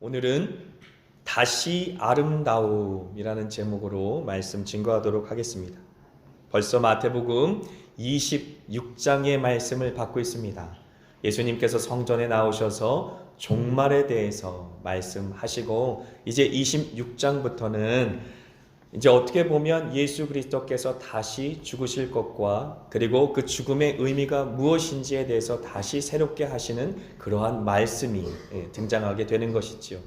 오늘은 다시 아름다움이라는 제목으로 말씀 증거하도록 하겠습니다. 벌써 마태복음 26장의 말씀을 받고 있습니다. 예수님께서 성전에 나오셔서 종말에 대해서 말씀하시고 이제 26장부터는 이제 어떻게 보면 예수 그리스도께서 다시 죽으실 것과 그리고 그 죽음의 의미가 무엇인지에 대해서 다시 새롭게 하시는 그러한 말씀이 등장하게 되는 것이지요.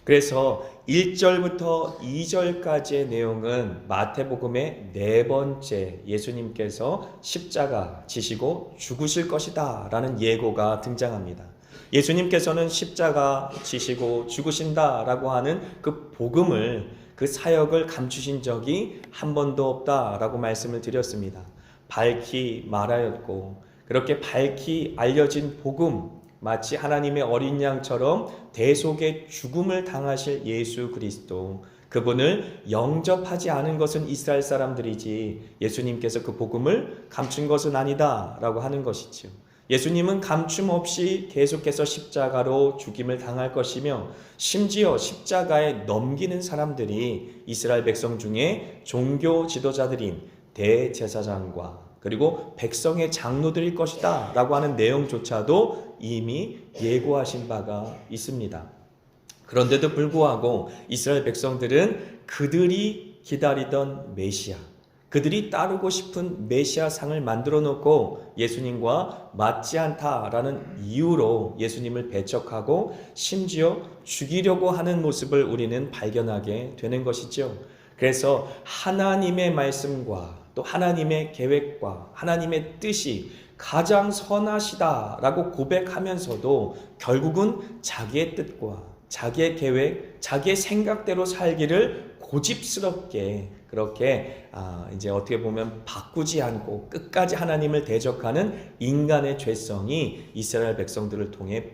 그래서 1절부터 2절까지의 내용은 마태복음의 네 번째 예수님께서 십자가 지시고 죽으실 것이다 라는 예고가 등장합니다. 예수님께서는 십자가 지시고 죽으신다라고 하는 그 복음을 그 사역을 감추신 적이 한 번도 없다라고 말씀을 드렸습니다. 밝히 말하였고 그렇게 밝히 알려진 복음, 마치 하나님의 어린 양처럼 대속의 죽음을 당하실 예수 그리스도, 그분을 영접하지 않은 것은 이스라엘 사람들이지 예수님께서 그 복음을 감춘 것은 아니다 라고 하는 것이죠. 예수님은 감춤 없이 계속해서 십자가로 죽임을 당할 것이며 심지어 십자가에 넘기는 사람들이 이스라엘 백성 중에 종교 지도자들인 대제사장과 그리고 백성의 장로들일 것이다 라고 하는 내용조차도 이미 예고하신 바가 있습니다. 그런데도 불구하고 이스라엘 백성들은 그들이 기다리던 메시아, 그들이 따르고 싶은 메시아 상을 만들어 놓고 예수님과 맞지 않다라는 이유로 예수님을 배척하고 심지어 죽이려고 하는 모습을 우리는 발견하게 되는 것이죠. 그래서 하나님의 말씀과 또 하나님의 계획과 하나님의 뜻이 가장 선하시다라고 고백하면서도 결국은 자기의 뜻과 자기의 계획, 자기의 생각대로 살기를 고집스럽게 그렇게 이제 어떻게 보면 바꾸지 않고 끝까지 하나님을 대적하는 인간의 죄성이 이스라엘 백성들을 통해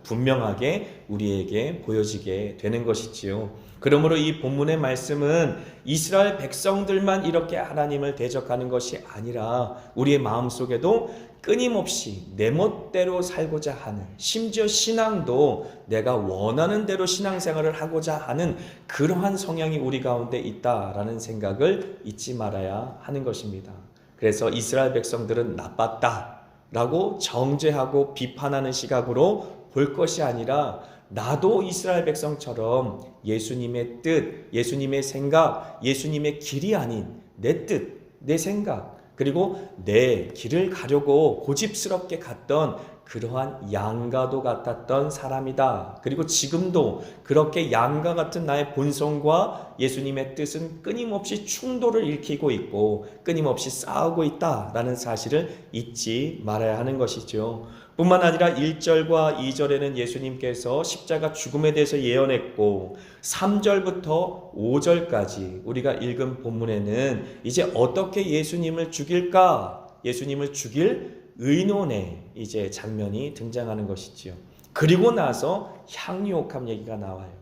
분명하게 우리에게 보여지게 되는 것이지요. 그러므로 이 본문의 말씀은 이스라엘 백성들만 이렇게 하나님을 대적하는 것이 아니라 우리의 마음속에도 끊임없이 내 멋대로 살고자 하는, 심지어 신앙도 내가 원하는 대로 신앙생활을 하고자 하는 그러한 성향이 우리 가운데 있다라는 생각을 잊지 말아야 하는 것입니다. 그래서 이스라엘 백성들은 나빴다라고 정죄하고 비판하는 시각으로 볼 것이 아니라 나도 이스라엘 백성처럼 예수님의 뜻, 예수님의 생각, 예수님의 길이 아닌 내 뜻, 내 생각, 그리고 내 길을 가려고 고집스럽게 갔던 그러한 양과도 같았던 사람이다. 그리고 지금도 그렇게 양과 같은 나의 본성과 예수님의 뜻은 끊임없이 충돌을 일으키고 있고 끊임없이 싸우고 있다라는 사실을 잊지 말아야 하는 것이죠. 뿐만 아니라 1절과 2절에는 예수님께서 십자가 죽음에 대해서 예언했고 3절부터 5절까지 우리가 읽은 본문에는 이제 어떻게 예수님을 죽일까? 예수님을 죽일 의논의 이제 장면이 등장하는 것이지요. 그리고 나서 향유옥합 얘기가 나와요.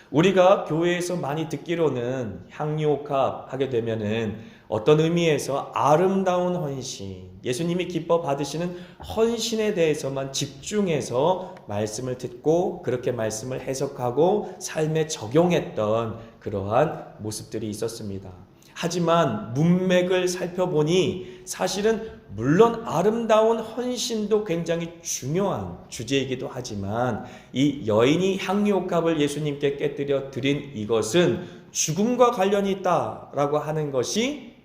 우리가 교회에서 많이 듣기로는 향유옥합 하게 되면은 어떤 의미에서 아름다운 헌신, 예수님이 기뻐 받으시는 헌신에 대해서만 집중해서 말씀을 듣고 그렇게 말씀을 해석하고 삶에 적용했던 그러한 모습들이 있었습니다. 하지만 문맥을 살펴보니 사실은 물론 아름다운 헌신도 굉장히 중요한 주제이기도 하지만 이 여인이 향유옥합을 예수님께 깨뜨려 드린 이것은 죽음과 관련이 있다라고 하는 것이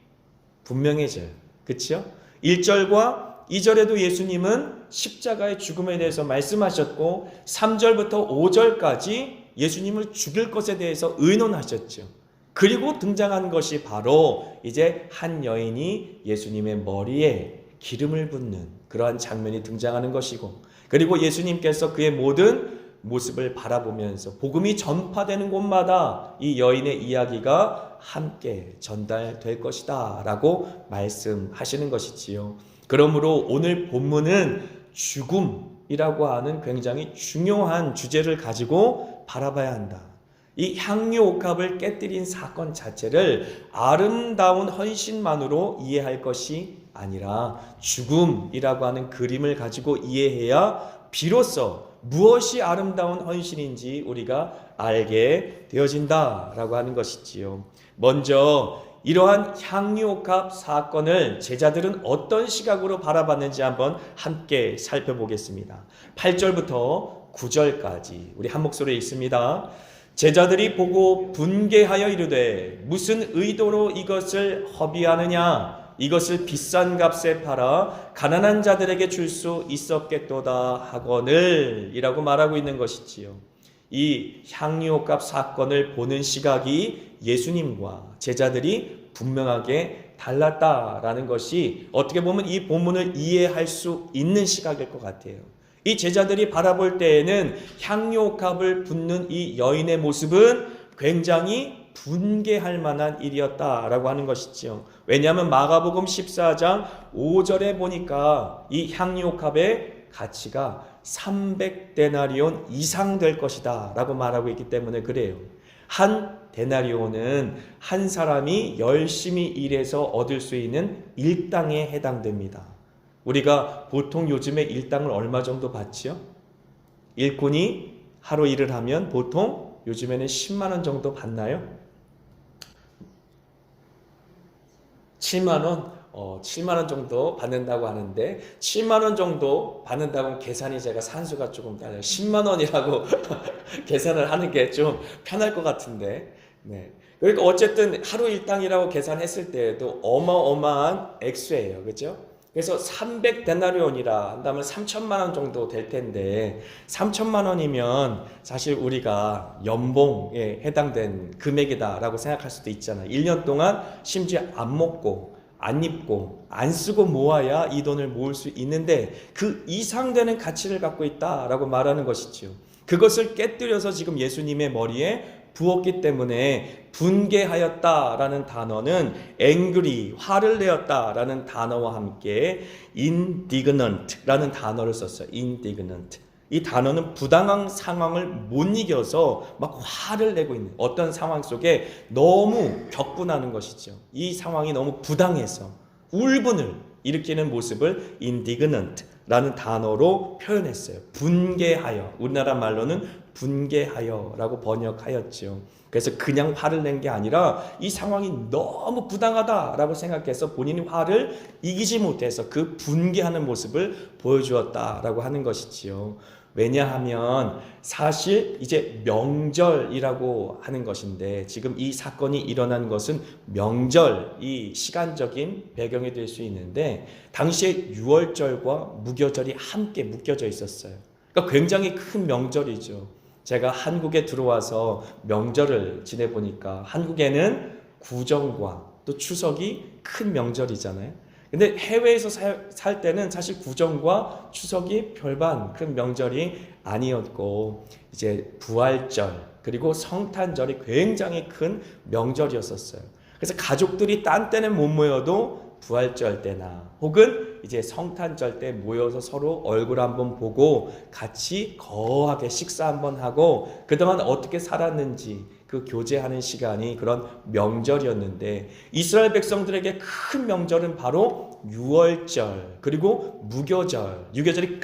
분명해져요. 그렇죠? 1절과 2절에도 예수님은 십자가의 죽음에 대해서 말씀하셨고 3절부터 5절까지 예수님을 죽일 것에 대해서 의논하셨죠. 그리고 등장한 것이 바로 이제 한 여인이 예수님의 머리에 기름을 붓는 그러한 장면이 등장하는 것이고, 그리고 예수님께서 그의 모든 모습을 바라보면서 복음이 전파되는 곳마다 이 여인의 이야기가 함께 전달될 것이다 라고 말씀하시는 것이지요. 그러므로 오늘 본문은 죽음이라고 하는 굉장히 중요한 주제를 가지고 바라봐야 한다. 이 향유옥합을 깨뜨린 사건 자체를 아름다운 헌신만으로 이해할 것이 아니라 죽음이라고 하는 그림을 가지고 이해해야 비로소 무엇이 아름다운 헌신인지 우리가 알게 되어진다라고 하는 것이지요. 먼저 이러한 향유옥합 사건을 제자들은 어떤 시각으로 바라봤는지 한번 함께 살펴보겠습니다. 8절부터 9절까지 우리 한 목소리에 있습니다. 제자들이 보고 분개하여 이르되 무슨 의도로 이것을 허비하느냐? 이것을 비싼 값에 팔아 가난한 자들에게 줄 수 있었겠도다 하거늘 이라고 말하고 있는 것이지요. 이 향유옥합 사건을 보는 시각이 예수님과 제자들이 분명하게 달랐다라는 것이 어떻게 보면 이 본문을 이해할 수 있는 시각일 것 같아요. 이 제자들이 바라볼 때에는 향유옥합을 붓는 이 여인의 모습은 굉장히 분개할 만한 일이었다라고 하는 것이지요. 왜냐하면 마가복음 14장 5절에 보니까 이 향유옥합의 가치가 300데나리온 이상 될 것이다 라고 말하고 있기 때문에 그래요. 한 데나리온은 한 사람이 열심히 일해서 얻을 수 있는 일당에 해당됩니다. 우리가 보통 요즘에 일당을 얼마 정도 받지요? 일꾼이 하루 일을 하면 보통 요즘에는 10만 원 정도 받나요? 7만 원? 7만 원 정도 받는다고 하는데 7만 원 정도 받는다고 계산이 제가 산수가 조금 달라요. 10만 원이라고 계산을 하는 게 좀 편할 것 같은데. 네. 그러니까 어쨌든 하루 일당이라고 계산했을 때에도 어마어마한 액수예요. 그렇죠? 그래서 300데나리온이라 한다면 3천만 원 정도 될 텐데 3천만 원이면 사실 우리가 연봉에 해당된 금액이다라고 생각할 수도 있잖아요. 1년 동안 심지어 안 먹고 안 입고 안 쓰고 모아야 이 돈을 모을 수 있는데 그 이상 되는 가치를 갖고 있다라고 말하는 것이지요. 그것을 깨뜨려서 지금 예수님의 머리에 부었기 때문에 분개하였다라는 단어는 angry, 화를 내었다라는 단어와 함께 indignant라는 단어를 썼어요. indignant. 이 단어는 부당한 상황을 못 이겨서 막 화를 내고 있는 어떤 상황 속에 너무 격분하는 것이죠. 이 상황이 너무 부당해서 울분을 일으키는 모습을 indignant라는 단어로 표현했어요. 분개하여, 우리나라 말로는 분개하여라고 번역하였죠. 그래서 그냥 화를 낸 게 아니라 이 상황이 너무 부당하다라고 생각해서 본인이 화를 이기지 못해서 그 분개하는 모습을 보여주었다라고 하는 것이지요. 왜냐하면 사실 이제 명절이라고 하는 것인데 지금 이 사건이 일어난 것은 명절, 이 시간적인 배경이 될 수 있는데 당시에 유월절과 무교절이 함께 묶여져 있었어요. 그러니까 굉장히 큰 명절이죠. 제가 한국에 들어와서 명절을 지내보니까 한국에는 구정과 또 추석이 큰 명절이잖아요. 근데 해외에서 살 때는 사실 구정과 추석이 별반 큰 명절이 아니었고 이제 부활절 그리고 성탄절이 굉장히 큰 명절이었었어요. 그래서 가족들이 딴 때는 못 모여도 부활절 때나 혹은 이제 성탄절 때 모여서 서로 얼굴 한번 보고 같이 거하게 식사 한번 하고 그동안 어떻게 살았는지 그 교제하는 시간이 그런 명절이었는데 이스라엘 백성들에게 큰 명절은 바로 유월절 그리고 무교절. 유월절이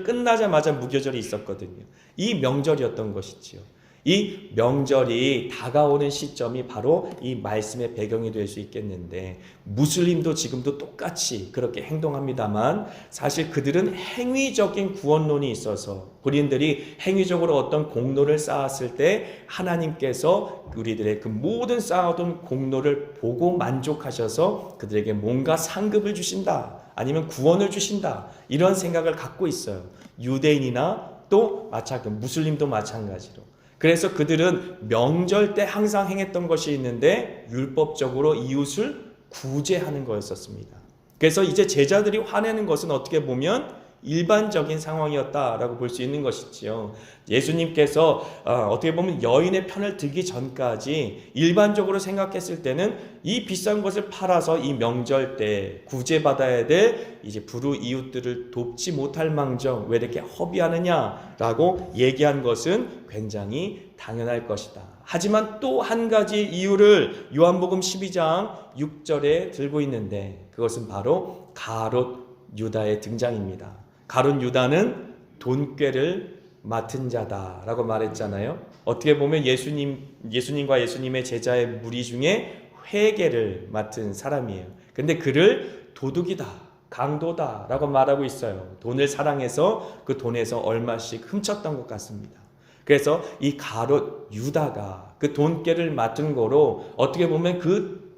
끝나자마자 무교절이 있었거든요. 이 명절이었던 것이지요. 이 명절이 다가오는 시점이 바로 이 말씀의 배경이 될 수 있겠는데 무슬림도 지금도 똑같이 그렇게 행동합니다만 사실 그들은 행위적인 구원론이 있어서 본인들이 행위적으로 어떤 공로를 쌓았을 때 하나님께서 우리들의 그 모든 쌓아둔 공로를 보고 만족하셔서 그들에게 뭔가 상급을 주신다 아니면 구원을 주신다 이런 생각을 갖고 있어요. 유대인이나 또 무슬림도 마찬가지로. 그래서 그들은 명절 때 항상 행했던 것이 있는데 율법적으로 이웃을 구제하는 거였었습니다. 그래서 이제 제자들이 화내는 것은 어떻게 보면 일반적인 상황이었다라고 볼 수 있는 것이지요. 예수님께서 어떻게 보면 여인의 편을 들기 전까지 일반적으로 생각했을 때는 이 비싼 것을 팔아서 이 명절 때 구제받아야 될 이제 불우이웃들을 돕지 못할 망정 왜 이렇게 허비하느냐라고 얘기한 것은 굉장히 당연할 것이다. 하지만 또 한 가지 이유를 요한복음 12장 6절에 들고 있는데 그것은 바로 가롯 유다의 등장입니다. 가롯 유다는 돈꾀를 맡은 자다라고 말했잖아요. 어떻게 보면 예수님과 예수님의 제자의 무리 중에 회계를 맡은 사람이에요. 근데 그를 도둑이다, 강도다라고 말하고 있어요. 돈을 사랑해서 그 돈에서 얼마씩 훔쳤던 것 같습니다. 그래서 이 가롯 유다가 그 돈깨를 맡은 거로 어떻게 보면 그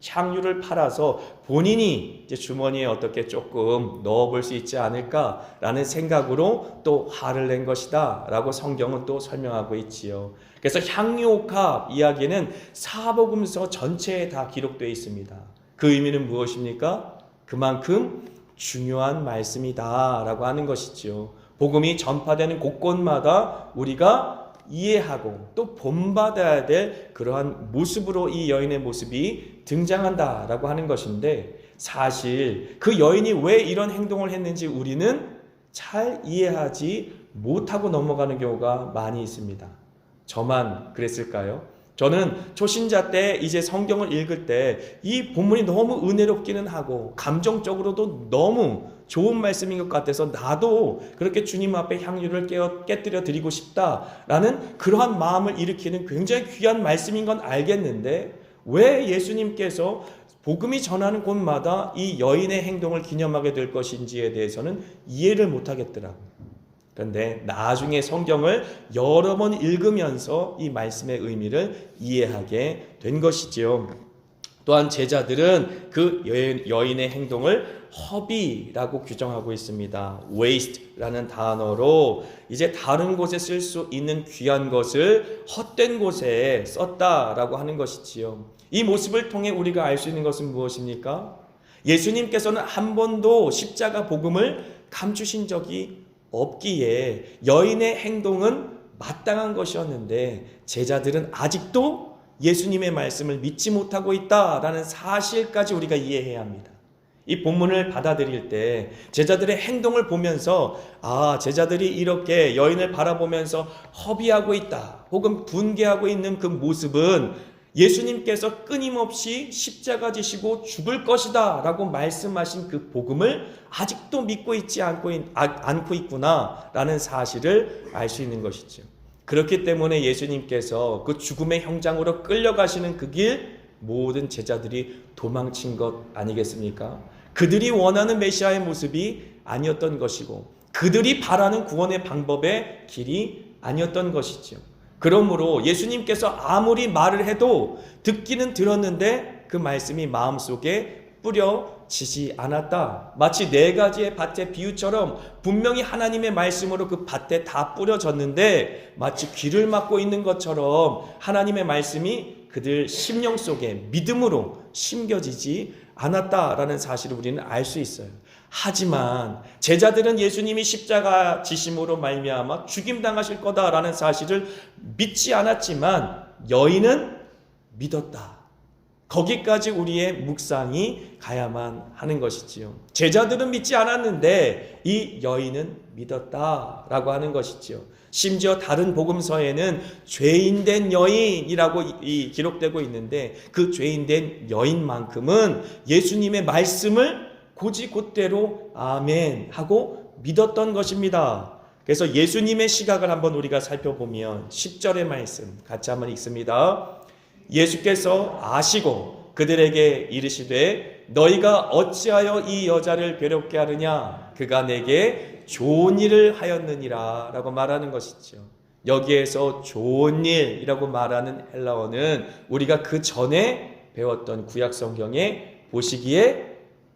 향유를 팔아서 본인이 이제 주머니에 어떻게 조금 넣어볼 수 있지 않을까라는 생각으로 또 화를 낸 것이다 라고 성경은 또 설명하고 있지요. 그래서 향유옥합 이야기는 사복음서 전체에 다 기록되어 있습니다. 그 의미는 무엇입니까? 그만큼 중요한 말씀이다 라고 하는 것이죠. 복음이 전파되는 곳곳마다 우리가 이해하고 또 본받아야 될 그러한 모습으로 이 여인의 모습이 등장한다라고 하는 것인데, 사실 그 여인이 왜 이런 행동을 했는지 우리는 잘 이해하지 못하고 넘어가는 경우가 많이 있습니다. 저만 그랬을까요? 저는 초신자 때 이제 성경을 읽을 때 이 본문이 너무 은혜롭기는 하고 감정적으로도 너무 좋은 말씀인 것 같아서 나도 그렇게 주님 앞에 향유를 깨뜨려 드리고 싶다라는 그러한 마음을 일으키는 굉장히 귀한 말씀인 건 알겠는데, 왜 예수님께서 복음이 전하는 곳마다 이 여인의 행동을 기념하게 될 것인지에 대해서는 이해를 못하겠더라고요. 그런데 나중에 성경을 여러 번 읽으면서 이 말씀의 의미를 이해하게 된 것이지요. 또한 제자들은 그 여인의 행동을 허비라고 규정하고 있습니다. waste라는 단어로 이제 다른 곳에 쓸 수 있는 귀한 것을 헛된 곳에 썼다라고 하는 것이지요. 이 모습을 통해 우리가 알 수 있는 것은 무엇입니까? 예수님께서는 한 번도 십자가 복음을 감추신 적이 없기에 여인의 행동은 마땅한 것이었는데, 제자들은 아직도 예수님의 말씀을 믿지 못하고 있다라는 사실까지 우리가 이해해야 합니다. 이 본문을 받아들일 때 제자들의 행동을 보면서 제자들이 이렇게 여인을 바라보면서 허비하고 있다 혹은 분개하고 있는 그 모습은 예수님께서 끊임없이 십자가 지시고 죽을 것이다 라고 말씀하신 그 복음을 아직도 믿고 있지 않고 있구나 라는 사실을 알 수 있는 것이죠. 그렇기 때문에 예수님께서 그 죽음의 형장으로 끌려가시는 그 길 모든 제자들이 도망친 것 아니겠습니까? 그들이 원하는 메시아의 모습이 아니었던 것이고 그들이 바라는 구원의 방법의 길이 아니었던 것이죠. 그러므로 예수님께서 아무리 말을 해도 듣기는 들었는데 그 말씀이 마음속에 뿌려지지 않았다. 마치 4가지의 밭의 비유처럼 분명히 하나님의 말씀으로 그 밭에 다 뿌려졌는데 마치 귀를 막고 있는 것처럼 하나님의 말씀이 그들 심령 속에 믿음으로 심겨지지 않았다라는 사실을 우리는 알 수 있어요. 하지만 제자들은 예수님이 십자가 지심으로 말미암아 죽임당하실 거다라는 사실을 믿지 않았지만 여인은 믿었다. 거기까지 우리의 묵상이 가야만 하는 것이지요. 제자들은 믿지 않았는데 이 여인은 믿었다라고 하는 것이지요. 심지어 다른 복음서에는 죄인된 여인이라고 기록되고 있는데 그 죄인된 여인만큼은 예수님의 말씀을 곧이곧대로 아멘 하고 믿었던 것입니다. 그래서 예수님의 시각을 한번 우리가 살펴보면 10절의 말씀 같이 한번 읽습니다. 예수께서 아시고 그들에게 이르시되 너희가 어찌하여 이 여자를 괴롭게 하느냐 그가 내게 좋은 일을 하였느니라 라고 말하는 것이죠. 여기에서 좋은 일이라고 말하는 헬라어는 우리가 그 전에 배웠던 구약성경에 보시기에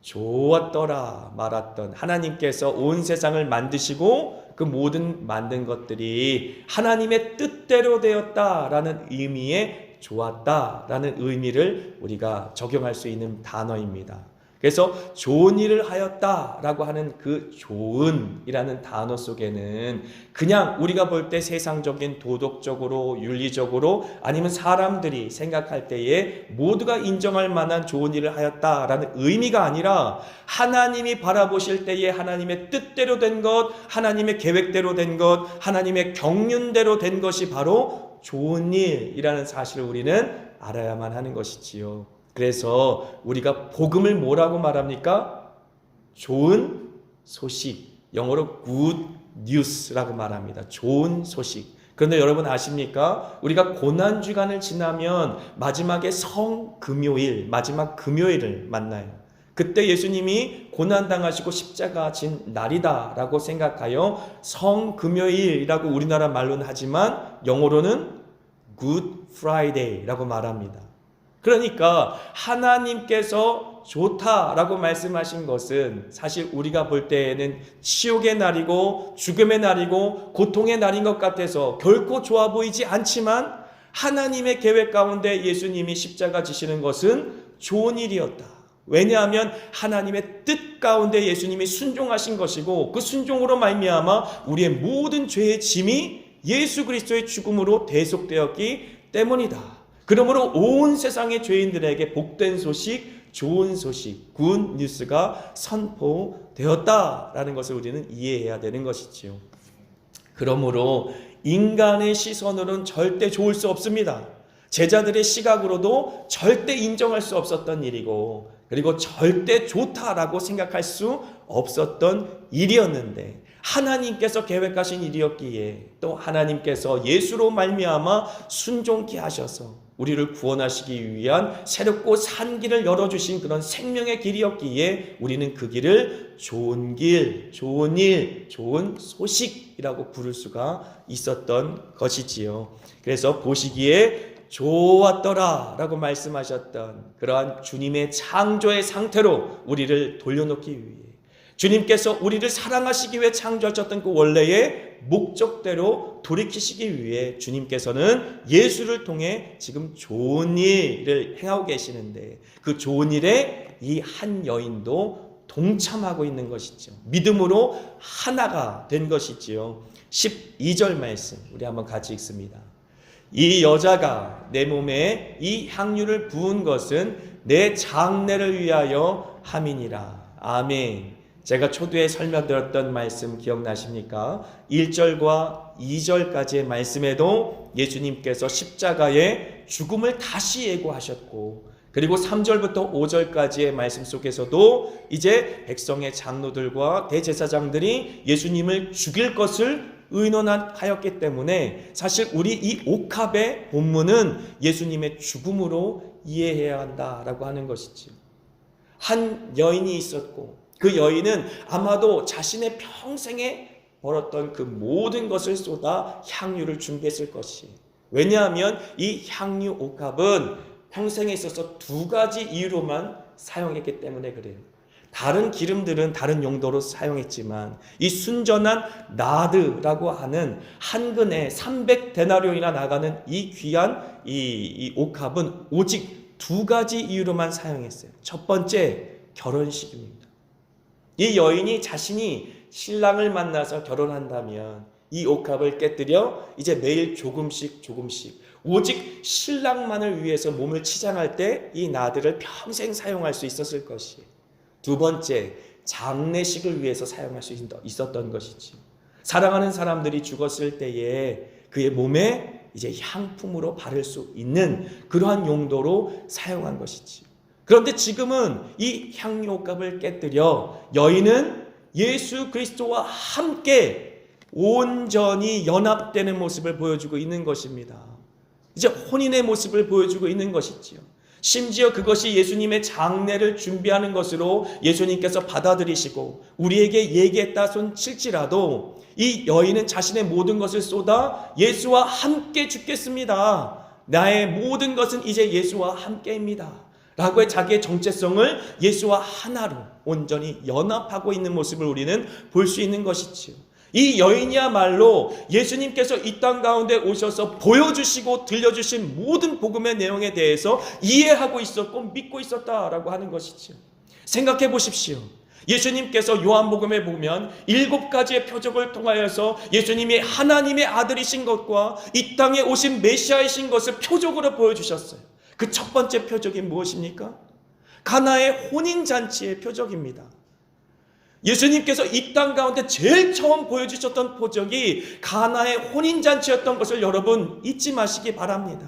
좋았더라 말았던 하나님께서 온 세상을 만드시고 그 모든 만든 것들이 하나님의 뜻대로 되었다라는 의미의 좋았다라는 의미를 우리가 적용할 수 있는 단어입니다. 그래서 좋은 일을 하였다라고 하는 그 좋은이라는 단어 속에는 그냥 우리가 볼 때 세상적인 도덕적으로 윤리적으로 아니면 사람들이 생각할 때에 모두가 인정할 만한 좋은 일을 하였다라는 의미가 아니라 하나님이 바라보실 때에 하나님의 뜻대로 된 것, 하나님의 계획대로 된 것, 하나님의 경륜대로 된 것이 바로 좋은 일이라는 사실을 우리는 알아야만 하는 것이지요. 그래서 우리가 복음을 뭐라고 말합니까? 좋은 소식, 영어로 good 뉴스라고 말합니다. 좋은 소식. 그런데 여러분 아십니까? 우리가 고난주간을 지나면 마지막에 성금요일, 마지막 금요일을 만나요. 그때 예수님이 고난당하시고 십자가 진 날이다라고 생각하여 성금요일이라고 우리나라 말로는 하지만 영어로는 Good Friday라고 말합니다. 그러니까 하나님께서 좋다라고 말씀하신 것은 사실 우리가 볼 때에는 치욕의 날이고 죽음의 날이고 고통의 날인 것 같아서 결코 좋아 보이지 않지만 하나님의 계획 가운데 예수님이 십자가 지시는 것은 좋은 일이었다. 왜냐하면 하나님의 뜻 가운데 예수님이 순종하신 것이고 그 순종으로 말미암아 우리의 모든 죄의 짐이 예수 그리스도의 죽음으로 대속되었기 때문이다. 그러므로 온 세상의 죄인들에게 복된 소식, 좋은 소식, 굿 뉴스가 선포되었다라는 것을 우리는 이해해야 되는 것이지요. 그러므로 인간의 시선으로는 절대 좋을 수 없습니다. 제자들의 시각으로도 절대 인정할 수 없었던 일이고 그리고 절대 좋다라고 생각할 수 없었던 일이었는데 하나님께서 계획하신 일이었기에 또 하나님께서 예수로 말미암아 순종케 하셔서 우리를 구원하시기 위한 새롭고 산 길을 열어주신 그런 생명의 길이었기에 우리는 그 길을 좋은 길, 좋은 일, 좋은 소식이라고 부를 수가 있었던 것이지요. 그래서 보시기에 좋았더라 라고 말씀하셨던 그러한 주님의 창조의 상태로 우리를 돌려놓기 위해 주님께서 우리를 사랑하시기 위해 창조하셨던 그 원래의 목적대로 돌이키시기 위해 주님께서는 예수를 통해 지금 좋은 일을 행하고 계시는데 그 좋은 일에 이 한 여인도 동참하고 있는 것이죠. 믿음으로 하나가 된 것이지요. 12절 말씀 우리 한번 같이 읽습니다. 이 여자가 내 몸에 이 향유를 부은 것은 내 장례를 위하여 함이니라. 아멘. 제가 초두에 설명드렸던 말씀 기억나십니까? 1절과 2절까지의 말씀에도 예수님께서 십자가의 죽음을 다시 예고하셨고 그리고 3절부터 5절까지의 말씀 속에서도 이제 백성의 장로들과 대제사장들이 예수님을 죽일 것을 의논하였기 때문에 사실 우리 이 옥합의 본문은 예수님의 죽음으로 이해해야 한다라고 하는 것이죠. 한 여인이 있었고 그 여인은 아마도 자신의 평생에 벌었던 그 모든 것을 쏟아 향유를 준비했을 것이. 왜냐하면 이 향유 옥합은 평생에 있어서 두 가지 이유로만 사용했기 때문에 그래요. 다른 기름들은 다른 용도로 사용했지만 이 순전한 나드라고 하는 한 근에 300데나리온이나 나가는 이 귀한 이 옥합은 오직 두 가지 이유로만 사용했어요. 첫 번째, 결혼식입니다. 이 여인이 자신이 신랑을 만나서 결혼한다면 이 옥합을 깨뜨려 이제 매일 조금씩 오직 신랑만을 위해서 몸을 치장할 때 이 나드를 평생 사용할 수 있었을 것이에요. 두 번째, 장례식을 위해서 사용할 수 있었던 것이지. 사랑하는 사람들이 죽었을 때에 그의 몸에 이제 향품으로 바를 수 있는 그러한 용도로 사용한 것이지. 그런데 지금은 이 향유옥합을 깨뜨려 여인은 예수 그리스도와 함께 온전히 연합되는 모습을 보여주고 있는 것입니다. 이제 혼인의 모습을 보여주고 있는 것이지요. 심지어 그것이 예수님의 장례를 준비하는 것으로 예수님께서 받아들이시고 우리에게 얘기했다 손 칠지라도 이 여인은 자신의 모든 것을 쏟아 예수와 함께 죽겠습니다. 나의 모든 것은 이제 예수와 함께입니다. 라고의 자기의 정체성을 예수와 하나로 온전히 연합하고 있는 모습을 우리는 볼 수 있는 것이지요. 이 여인이야말로 예수님께서 이 땅 가운데 오셔서 보여주시고 들려주신 모든 복음의 내용에 대해서 이해하고 있었고 믿고 있었다라고 하는 것이지요. 생각해 보십시오. 예수님께서 요한복음에 보면 7가지의 표적을 통하여서 예수님이 하나님의 아들이신 것과 이 땅에 오신 메시아이신 것을 표적으로 보여주셨어요. 그 첫 번째 표적이 무엇입니까? 가나의 혼인잔치의 표적입니다. 예수님께서 이 땅 가운데 제일 처음 보여주셨던 표적이 가나의 혼인잔치였던 것을 여러분 잊지 마시기 바랍니다.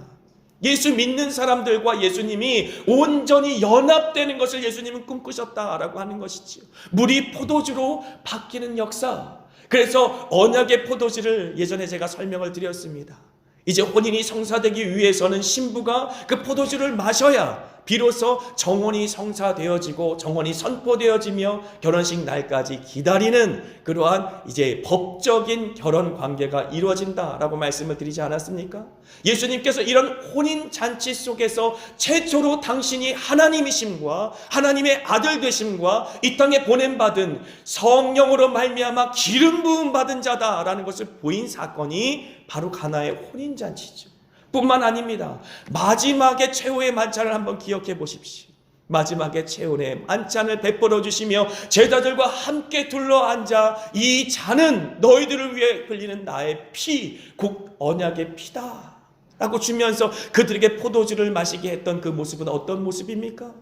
예수 믿는 사람들과 예수님이 온전히 연합되는 것을 예수님은 꿈꾸셨다라고 하는 것이지요. 물이 포도주로 바뀌는 역사, 그래서 언약의 포도주를 예전에 제가 설명을 드렸습니다. 이제 혼인이 성사되기 위해서는 신부가 그 포도주를 마셔야 비로소 정혼이 성사되어지고 정혼이 선포되어지며 결혼식 날까지 기다리는 그러한 이제 법적인 결혼 관계가 이루어진다라고 말씀을 드리지 않았습니까? 예수님께서 이런 혼인 잔치 속에서 최초로 당신이 하나님이심과 하나님의 아들 되심과 이 땅에 보냄받은 성령으로 말미암아 기름 부음 받은 자다라는 것을 보인 사건이 바로 가나의 혼인 잔치죠. 뿐만 아닙니다. 마지막에 최후의 만찬을 한번 기억해 보십시오. 마지막에 최후의 만찬을 베풀어 주시며 제자들과 함께 둘러앉아 이 잔은 너희들을 위해 흘리는 나의 피, 곧 언약의 피다 라고 주면서 그들에게 포도주를 마시게 했던 그 모습은 어떤 모습입니까?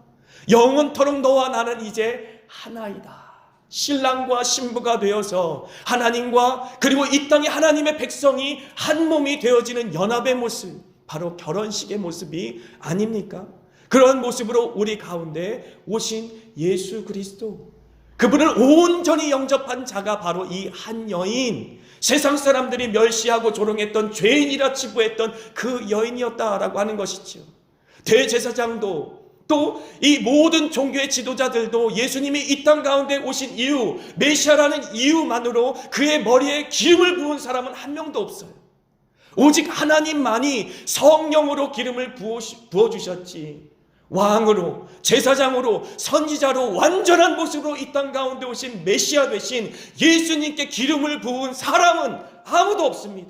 영원토록 너와 나는 이제 하나이다. 신랑과 신부가 되어서 하나님과 그리고 이 땅의 하나님의 백성이 한 몸이 되어지는 연합의 모습, 바로 결혼식의 모습이 아닙니까? 그런 모습으로 우리 가운데 오신 예수 그리스도, 그분을 온전히 영접한 자가 바로 이 한 여인, 세상 사람들이 멸시하고 조롱했던 죄인이라 치부했던 그 여인이었다라고 하는 것이지요. 대제사장도 또 이 모든 종교의 지도자들도 예수님이 이 땅 가운데 오신 이유, 메시아라는 이유만으로 그의 머리에 기름을 부은 사람은 한 명도 없어요. 오직 하나님만이 성령으로 기름을 부어주셨지, 왕으로, 제사장으로, 선지자로 완전한 모습으로 이 땅 가운데 오신 메시아 되신 예수님께 기름을 부은 사람은 아무도 없습니다.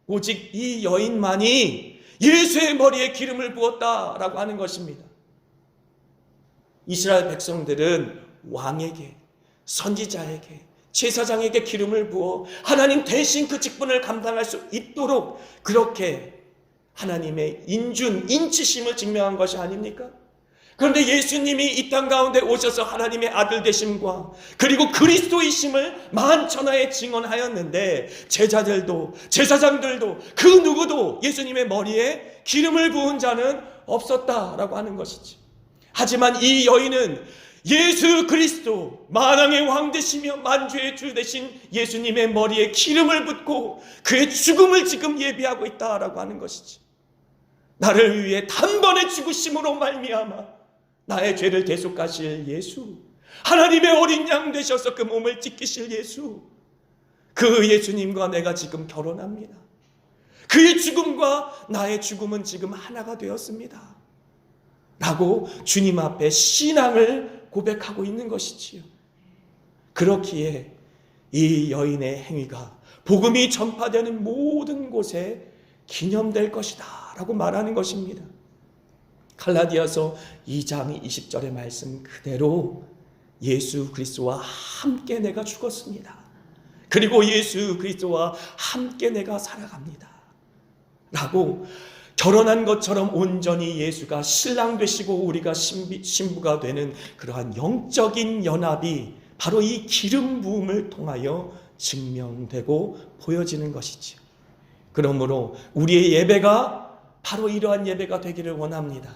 오직 이 여인만이 예수의 머리에 기름을 부었다라고 하는 것입니다. 이스라엘 백성들은 왕에게, 선지자에게, 제사장에게 기름을 부어 하나님 대신 그 직분을 감당할 수 있도록 그렇게 하나님의 인치심을 증명한 것이 아닙니까? 그런데 예수님이 이 땅 가운데 오셔서 하나님의 아들 되심과 그리고 그리스도이심을 만천하에 증언하였는데 제자들도 제사장들도 그 누구도 예수님의 머리에 기름을 부은 자는 없었다라고 하는 것이지. 하지만 이 여인은 예수 그리스도 만왕의 왕 되시며 만주의 주 되신 예수님의 머리에 기름을 붓고 그의 죽음을 지금 예비하고 있다라고 하는 것이지. 나를 위해 단번에 죽으심으로 말미암아 나의 죄를 대속하실 예수, 하나님의 어린 양 되셔서 그 몸을 찢기실 예수, 그 예수님과 내가 지금 결혼합니다. 그의 죽음과 나의 죽음은 지금 하나가 되었습니다 라고 주님 앞에 신앙을 고백하고 있는 것이지요. 그렇기에 이 여인의 행위가 복음이 전파되는 모든 곳에 기념될 것이다 라고 말하는 것입니다. 갈라디아서 2장 20절의 말씀 그대로 예수 그리스도와 함께 내가 죽었습니다. 그리고 예수 그리스도와 함께 내가 살아갑니다 라고 결혼한 것처럼 온전히 예수가 신랑 되시고 우리가 신부가 되는 그러한 영적인 연합이 바로 이 기름 부음을 통하여 증명되고 보여지는 것이지요. 그러므로 우리의 예배가 바로 이러한 예배가 되기를 원합니다.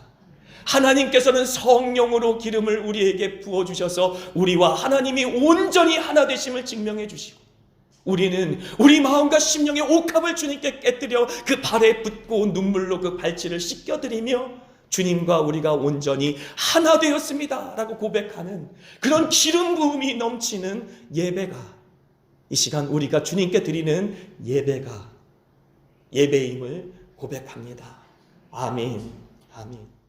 하나님께서는 성령으로 기름을 우리에게 부어주셔서 우리와 하나님이 온전히 하나 되심을 증명해 주시고, 우리는 우리 마음과 심령의 옥합을 주님께 깨뜨려 그 발에 붓고 눈물로 그 발치를 씻겨드리며 주님과 우리가 온전히 하나 되었습니다 라고 고백하는 그런 기름 부음이 넘치는 예배가, 이 시간 우리가 주님께 드리는 예배가 예배임을 고백합니다. 아멘. 아멘.